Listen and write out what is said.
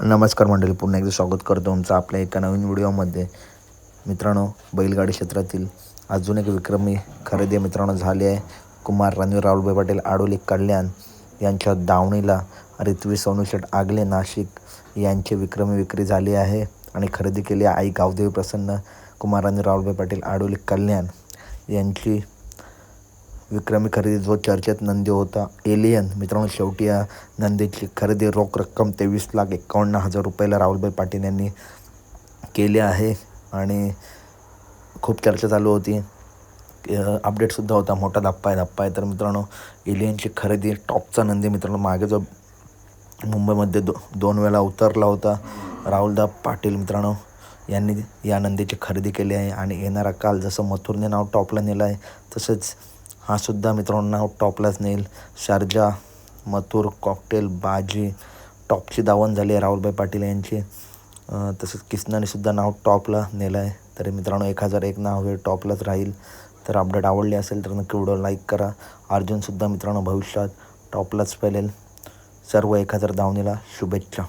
नमस्कार मंडळी, पुन्हा एकदा स्वागत करतो तुमचं आपल्या एका नवीन व्हिडिओमध्ये. मित्रांनो, बैलगाडी क्षेत्रातील अजून एक विक्रमी खरेदी मित्रांनो झाली आहे. कुमार रणवीर राहुलभाई पाटील आडोली कल्याण यांच्या दावणीला रिथवी सोनूशेठ आगले नाशिक यांची विक्रमी विक्री झाली आहे आणि खरेदी केली आहे आई गावदेवी प्रसन्न कुमार रणवीर राहुलभाई पाटील आडोली कल्याण यांची विक्रमी खरेदी. जो चर्चेत नंदी होता एलियन मित्रांनो, शेवटी या नंदीची खरेदी रोख रक्कम 23,51,000 रुपयाला राहुलभाई पाटील यांनी केली आहे आणि खूप चर्चा चालू होती. अपडेटसुद्धा होता, मोठा धप्पा आहे. तर मित्रांनो, एलियनची खरेदी टॉपचा नंदी मित्रांनो, मागे जो मुंबईमध्ये दोन वेळा उतरला होता राहुलदा पाटील मित्रांनो, यांनी या नंदीची खरेदी केली आहे आणि येणारा काल जसं मथुरने नाव टॉपला नेलं आहे तसंच हा सुद्धा मित्रांनो नाव टॉपलाच नेईल. शारजा, मथुर, कॉकटेल, बाजी टॉपची दावण झाली आहे राहुलभाई पाटील यांची. तसंच किसनाने सुद्धा नाव टॉपला नेलं आहे. तरी मित्रांनो 1001 नाव हे टॉपलाच राहील. तर अपडेट आवडली असेल तर नक्की व्हिडिओ लाईक करा. अर्जुनसुद्धा मित्रांनो भविष्यात टॉपलाच पेलेल. सर्व 1000 दावणीला शुभेच्छा.